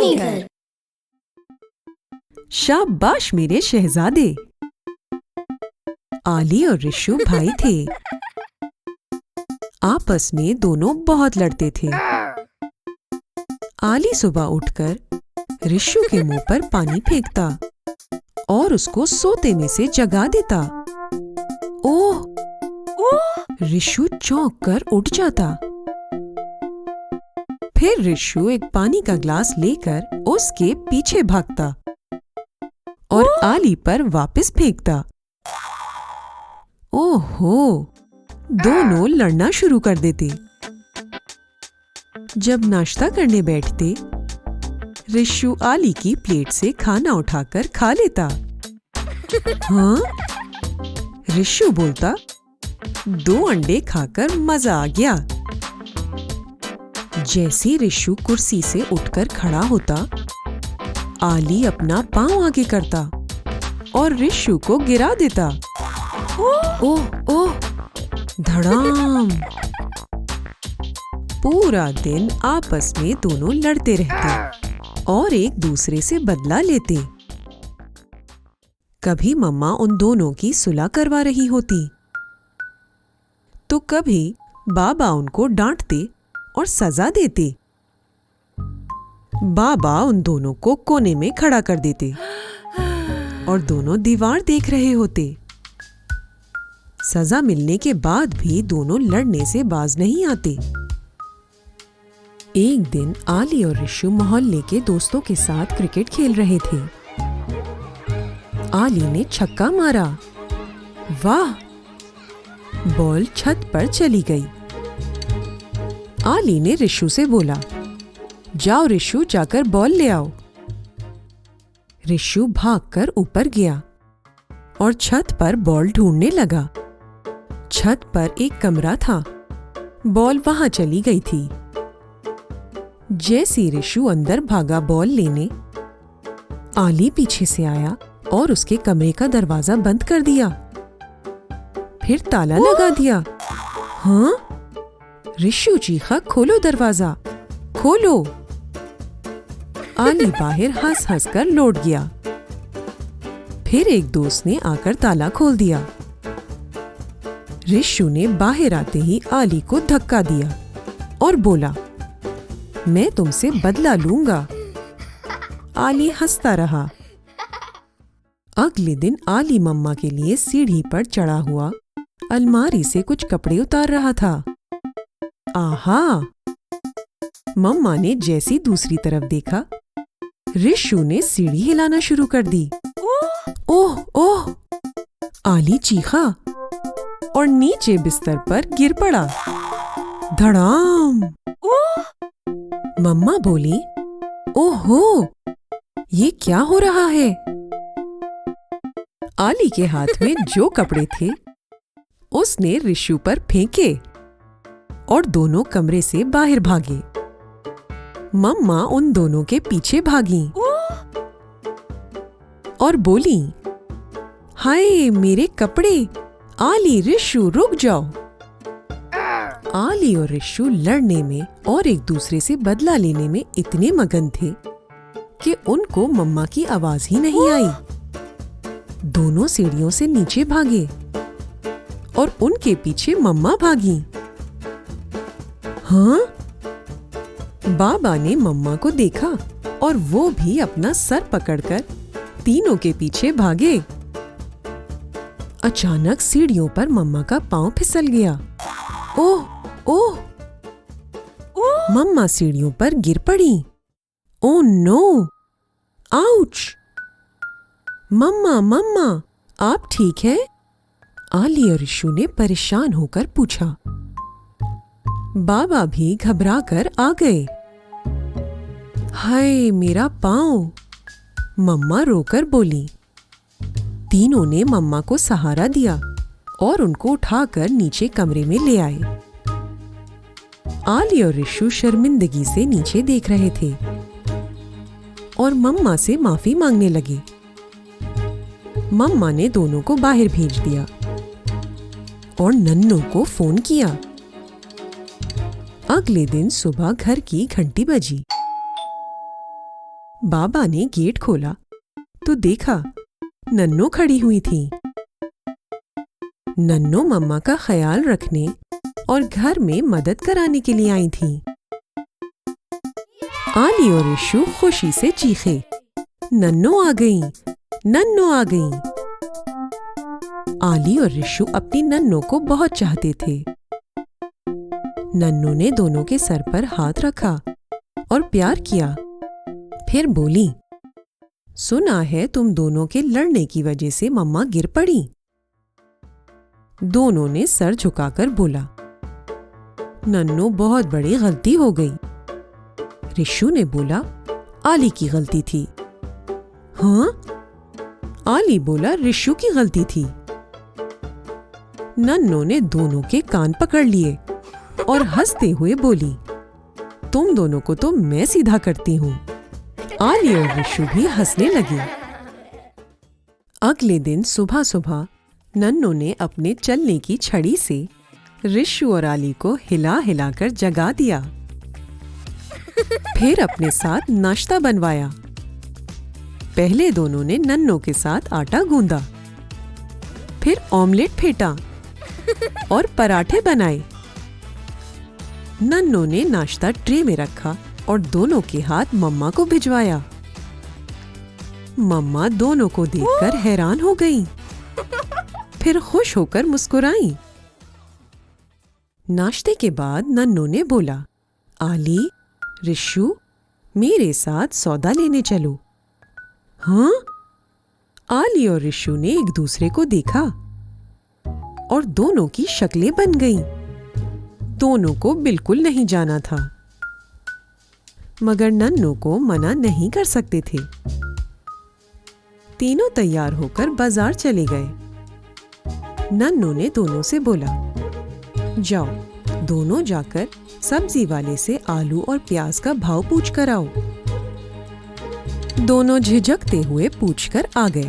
कहानी घर। शाबाश मेरे शहजादे। आली और रिशु भाई थे। आपस में दोनों बहुत लड़ते थे। आली सुबह उठकर रिशु के मुंह पर पानी फेंकता और उसको सोते में से जगा देता। ओह! रिशु चौंक कर उठ जाता। फिर रिशु एक पानी का ग्लास लेकर उसके पीछे भागता और आली पर वापस फेंकता। ओहो! दोनों लड़ना शुरू कर देते। जब नाश्ता करने बैठते, रिशु आली की प्लेट से खाना उठाकर खा लेता। हाँ? रिशु बोलता, 2 अंडे खाकर मजा आ गया। जैसे रिशु कुर्सी से उठकर खड़ा होता, आली अपना पांव आगे करता और रिशु को गिरा देता। ओह ओह! धड़ाम! पूरा दिन आपस में दोनों लड़ते रहते और एक दूसरे से बदला लेते। कभी मम्मा उन दोनों की सुलह करवा रही होती, तो कभी बाबा उनको डांटते और सजा देते। बाबा उन दोनों को कोने में खड़ा कर देते और दोनों दीवार देख रहे होते। सजा मिलने के बाद भी दोनों लड़ने से बाज नहीं आते। एक दिन आली और रिशु मोहल्ले के दोस्तों के साथ क्रिकेट खेल रहे थे। आली ने छक्का मारा। वाह! बॉल छत पर चली गई। आली ने रिशु से बोला, जाओ रिशु, जाकर बॉल ले आओ। रिशु भागकर ऊपर गया और छत पर बॉल ढूंढने लगा। छत पर एक कमरा था। बॉल वहां चली गई थी। जैसे रिशु अंदर भागा बॉल लेने, आली पीछे से आया और उसके कमरे का दरवाजा बंद कर दिया। फिर ताला लगा दिया। हाँ? रिशु चीखा, खोलो दरवाजा, खोलो। आली बाहर हंस हंस कर लौट गया। फिर एक दोस्त ने आकर ताला खोल दिया। रिशु ने बाहर आते ही आली को धक्का दिया और बोला, मैं तुमसे बदला लूंगा। आली हंसता रहा। अगले दिन आली मम्मा के लिए सीढ़ी पर चढ़ा हुआ अलमारी से कुछ कपड़े उतार रहा था। आहा! मम्मा ने जैसी दूसरी तरफ देखा, रिशु ने सीढ़ी हिलाना शुरू कर दी। ओह ओह! आली चीखा और नीचे बिस्तर पर गिर पड़ा। धड़ाम! मम्मा बोली, ओहो! ये क्या हो रहा है? आली के हाथ में जो कपड़े थे, उसने रिशु पर फेंके और दोनों कमरे से बाहर भागे। मम्मा उन दोनों के पीछे भागी और बोली, हाय मेरे कपड़े! आली, रिशु, रुक जाओ। आली और रिशु लड़ने में और एक दूसरे से बदला लेने में इतने मगन थे कि उनको मम्मा की आवाज ही नहीं आई। दोनों सीढ़ियों से नीचे भागे और उनके पीछे मम्मा भागी। हाँ? बाबा ने मम्मा को देखा और वो भी अपना सर पकड़कर तीनों के पीछे भागे। अचानक सीढ़ियों पर मम्मा का पांव फिसल गया। ओह ओह! मम्मा सीढ़ियों पर गिर पड़ी। Oh no! आउच! मम्मा मम्मा, आप ठीक हैं? आली और रिशु ने परेशान होकर पूछा। बाबा भी घबराकर आ गए। हाय मेरा पांव! मम्मा रोकर बोली। तीनों ने मम्मा को सहारा दिया और उनको उठाकर नीचे कमरे में ले आए। आली और रिशु शर्मिंदगी से नीचे देख रहे थे और मम्मा से माफी मांगने लगे। मम्मा ने दोनों को बाहर भेज दिया और नन्नू को फोन किया। अगले दिन सुबह घर की घंटी बजी। बाबा ने गेट खोला तो देखा नन्नो खड़ी हुई थी। नन्नो मम्मा का ख्याल रखने और घर में मदद कराने के लिए आई थी। आली और रिशु खुशी से चीखे, नन्नो आ गई, नन्नो आ गई। आली और रिशु अपनी नन्नो को बहुत चाहते थे। नन्नो ने दोनों के सर पर हाथ रखा और प्यार किया। फिर बोली, सुना है तुम दोनों के लड़ने की वजह से मम्मा गिर पड़ी। दोनों ने सर झुकाकर बोला, नन्नो बहुत बड़ी गलती हो गई। रिशु ने बोला, आली की गलती थी। हाँ? आली बोला, रिशु की गलती थी। नन्नो ने दोनों के कान पकड़ लिए और हंसते हुए बोली, तुम दोनों को तो मैं सीधा करती हूँ। आली और रिशु भी हंसने लगी। अगले दिन सुबह सुबह नन्नो ने अपने चलने की छड़ी से रिशु और आली को हिला हिलाकर जगा दिया। फिर अपने साथ नाश्ता बनवाया। पहले दोनों ने नन्नो के साथ आटा गूंदा, फिर ऑमलेट फेंटा और पराठे बनाए। नन्नो ने नाश्ता ट्रे में रखा और दोनों के हाथ मम्मा को भिजवाया। मम्मा दोनों को देखकर हैरान हो गई, फिर खुश होकर मुस्कुराई। नाश्ते के बाद नन्नो ने बोला, आली, रिशु, मेरे साथ सौदा लेने चलो। हाँ? आली और रिशु ने एक दूसरे को देखा और दोनों की शक्लें बन गईं। दोनों को बिल्कुल नहीं जाना था, मगर नन्नो को मना नहीं कर सकते थे। तीनों तैयार होकर बाजार चले गए। नन्नो ने दोनों से बोला, जाओ, दोनों जाकर सब्जी वाले से आलू और प्याज का भाव पूछ कर आओ। दोनों झिझकते हुए पूछकर आ गए।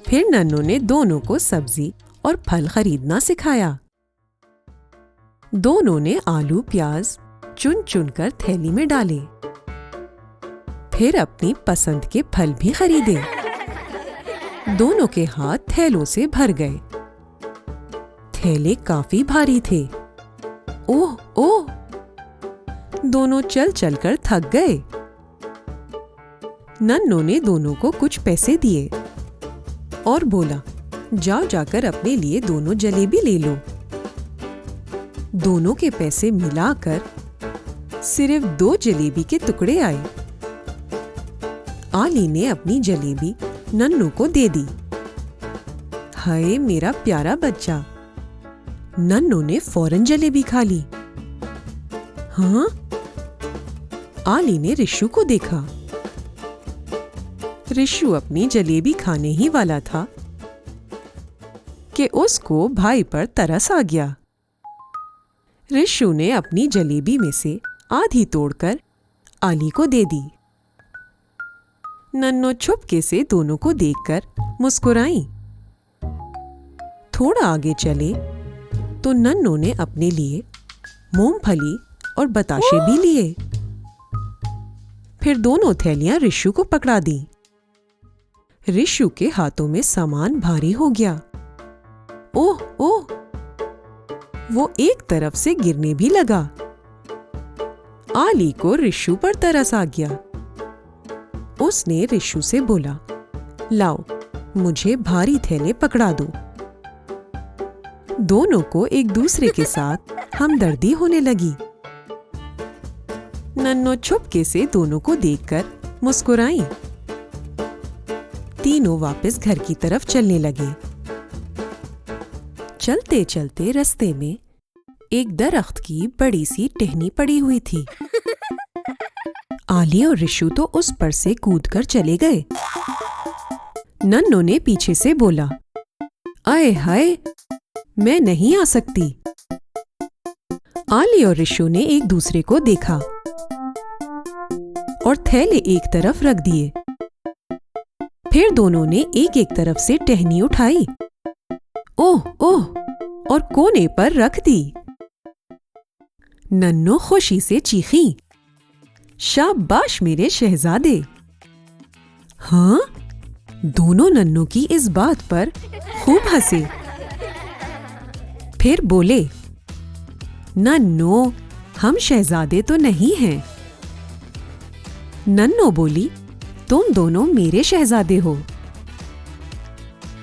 फिर नन्नो ने दोनों को सब्जी और फल खरीदना सिखाया। दोनों ने आलू प्याज चुन चुनकर थैली में डाले। फिर अपनी पसंद के फल भी खरीदे। दोनों के हाथ थैलों से भर गए। थैले काफी भारी थे। ओह ओह! दोनों चल चलकर थक गए। नन्नो ने दोनों को कुछ पैसे दिए और बोला, जाओ जाकर अपने लिए दोनों जलेबी ले लो। दोनों के पैसे मिलाकर सिर्फ 2 जलेबी के टुकड़े आए। आली ने अपनी जलेबी नन्नो को दे दी। हाय मेरा प्यारा बच्चा! नन्नो ने फौरन जलेबी खा ली। हाँ? आली ने रिशु को देखा। रिशु अपनी जलेबी खाने ही वाला था कि उसको भाई पर तरस आ गया। रिशु ने अपनी जलेबी में से आधी तोड़कर आली को दे दी। नन्नो चुपके से दोनों को देखकर मुस्कुराई। थोड़ा आगे चले तो नन्नो ने अपने लिए मूंगफली और बताशे भी लिए। फिर दोनों थैलियां रिशु को पकड़ा दी। रिशु के हाथों में सामान भारी हो गया। ओह ओह! वो एक तरफ से गिरने भी लगा। आली को रिशु पर तरस आ गया। उसने रिशु से बोला, लाओ, मुझे भारी थैले पकड़ा दो। दोनों को एक दूसरे के साथ हमदर्दी होने लगी। नन्नो चुपके से दोनों को देखकर मुस्कुराई। तीनों वापस घर की तरफ चलने लगे। चलते चलते रास्ते में एक दरख्त की बड़ी सी टहनी पड़ी हुई थी। आली और रिशु तो उस पर से कूदकर चले गए। नन्नो ने पीछे से बोला, आए हाय, मैं नहीं आ सकती। आली और रिशु ने एक दूसरे को देखा और थैले एक तरफ रख दिए। फिर दोनों ने एक एक तरफ से टहनी उठाई, ओह ओह, और कोने पर रख दी। नन्नो खुशी से चीखी, शाबाश मेरे शहजादे। हाँ, दोनों नन्नों की इस बात पर खूब हंसे। फिर बोले, नन्नों, हम शहजादे तो नहीं हैं। नन्नों बोली, तुम दोनों मेरे शहजादे हो।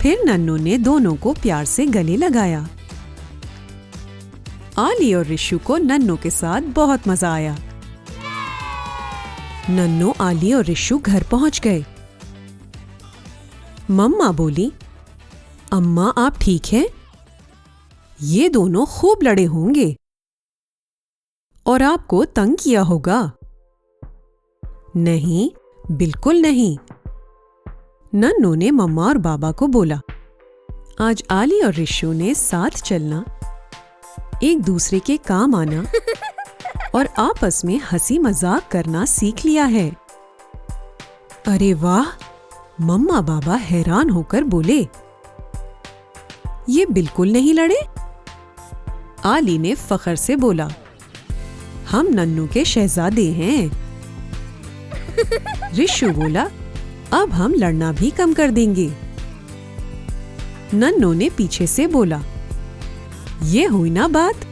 फिर नन्नों ने दोनों को प्यार से गले लगाया। आली और रिशु को नन्नों के साथ बहुत मजा आया। नन्नों, आली और रिशु घर पहुंच गए। मम्मा बोली, अम्मा आप ठीक हैं? ये दोनों खूब लड़े होंगे और आपको तंग किया होगा। नहीं, बिल्कुल नहीं। नन्नों ने मम्मा और बाबा को बोला, आज आली और रिशु ने साथ चलना, एक दूसरे के काम आना और आपस में हंसी मजाक करना सीख लिया है। अरे वाह! मम्मा बाबा हैरान होकर बोले, ये बिल्कुल नहीं लड़े। आली ने फख्र से बोला, हम नन्नू के शहजादे हैं। रिशु बोला, अब हम लड़ना भी कम कर देंगे। नन्नू ने पीछे से बोला, ये हुई ना बात,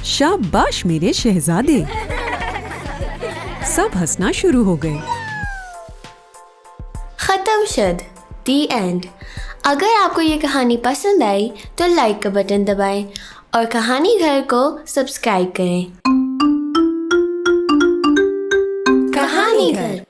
शाबाश मेरे शहजादे। सब हंसना शुरू हो गए। खत्म शद, दी एंड। अगर आपको ये कहानी पसंद आई तो लाइक का बटन दबाएं और कहानी घर को सब्सक्राइब करें। कहानी घर।